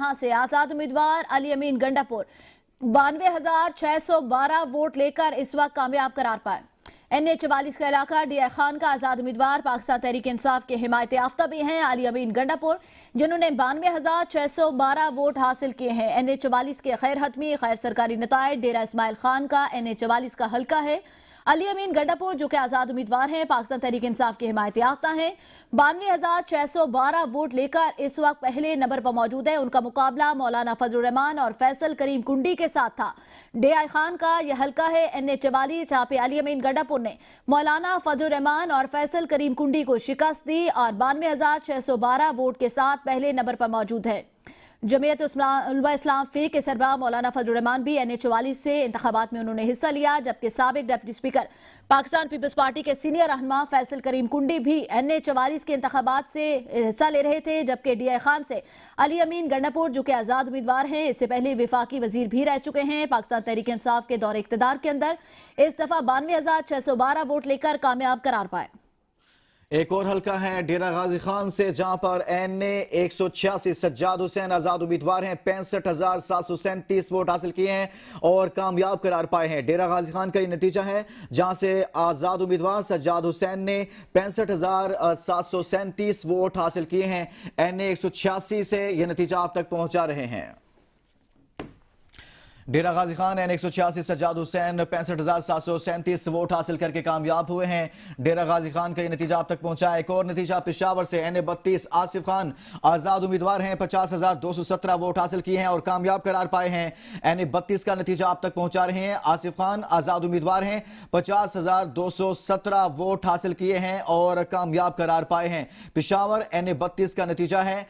जहां से आजाद उम्मीदवार अली अमीन गंडापुर 92,612 वोट लेकर इस वक्त कामयाब करार पाए। NA-44 का इलाका DI खान का आजाद उम्मीदवार पाकिस्तान तहरीक इंसाफ के हिमायत याफ्ता भी हैं अली अमीन गंडापुर, जिन्होंने 92,612 वोट हासिल किए हैं। NA-44 के खैर हतमी खैर सरकारी नतायज डेरा इस्माइल खान का NA-44 का हल्का है। अली अमीन गंडापुर जो कि आजाद उम्मीदवार हैं, पाकिस्तान तहरीक इंसाफ के हिमायत याफ्ता हैं, 92,612 वोट लेकर इस वक्त पहले नंबर पर मौजूद है। उनका मुकाबला मौलाना फजलुर रहमान और फैसल करीम कुंडी के साथ था। DI खान का यह हल्का है NA-44, जहां पे अली अमीन गंडापुर ने मौलाना फजलुर रहमान और फैसल करीम कुंडी को शिकस्त दी और 92,612 वोट के साथ पहले नंबर पर मौजूद है। जमीयत उलमा इस्लाम फी के सरबराह मौलाना फजलुर रहमान भी NA-44 से इंतखाबात में उन्होंने हिस्सा लिया, जबकि साबिक डिप्टी स्पीकर पाकिस्तान पीपल्स पार्टी के सीनियर रहनुमा फैसल करीम कुंडी भी NA-44 के इंतखाबात से हिस्सा ले रहे थे। जबकि DI खान से अली अमीन गंडापुर जो कि आजाद उम्मीदवार हैं, इससे पहले विफाकी वजीर भी रह चुके हैं। पाकिस्तान तहरीक इंसाफ के दौरे इख्तिदार के अंदर इस दफा 92,612 वोट लेकर कामयाब करार पाए। एक और हल्का है डेरा गाजी खान से, जहां पर NA-186 सज्जाद हुसैन आजाद उम्मीदवार हैं, 65,737 वोट हासिल किए हैं और कामयाब करार पाए हैं। डेरा गाजी खान का ये नतीजा है, जहां से आजाद उम्मीदवार सज्जाद हुसैन ने 65,737 वोट हासिल किए हैं। NA-186 से यह नतीजा आप तक पहुंचा रहे हैं। डेरा गाजी खान NA-186 सज्जाद हुसैन 65,737 वोट हासिल करके कामयाब हुए हैं। डेरा गाजी खान का ये नतीजा आप तक पहुंचा। एक और नतीजा पेशावर से NA-32 आसिफ खान आजाद उम्मीदवार हैं, 50,217 वोट हासिल किए हैं और कामयाब करार पाए हैं। NA-32 का नतीजा आप तक पहुंचा रहे हैं। आसिफ खान आजाद उम्मीदवार हैं, 50,217 वोट हासिल किए हैं और कामयाब करार पाए हैं। पेशावर NA-32 का नतीजा है,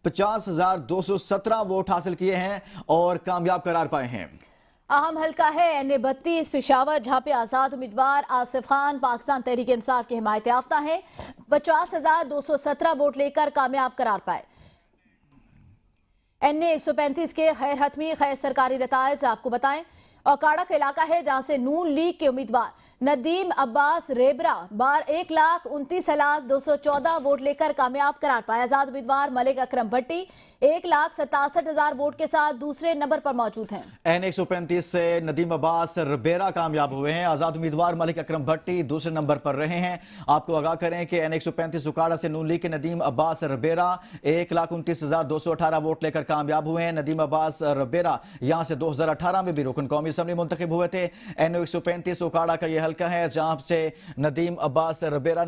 50,217 वोट हासिल किए हैं और कामयाब करार पाए हैं। अहम हल्का है NA-32 पेशावर, जहां पे आजाद उम्मीदवार आसिफ खान पाकिस्तान तहरीक इंसाफ के हिमायत याफ्ता है, 50,217 वोट लेकर कामयाब करार पाए। NA-135 के खैर हतमी खैर सरकारी नतायज आपको बताएं, औकाड़ा का इलाका है, जहां से नून लीग के उम्मीदवार नदीम अब्बास रेबरा 1,29,214 वोट लेकर कामयाब करार पाए। आजाद उम्मीदवार मलिक अकरम भट्टी 1,67,000 वोट के साथ दूसरे नंबर पर मौजूद हैं। NA-135 से नदीम अब्बास रेबरा कामयाब हुए हैं। आजाद उम्मीदवार मलिक अकरम भट्टी दूसरे नंबर पर रहे हैं। आपको आगाह करें कि NA-135 औकाड़ा से नून लीग के नदीम अब्बास रेबरा 1,29,218 वोट लेकर कामयाब हुए हैं। नदीम अब्बास रेबरा यहां से 2018 में भी रुकन कौमी असम्बली मुंतखब हुए थे। NA-135 औकाड़ा का यह हल्का है, जहां से नदीम अब्बास रेबरा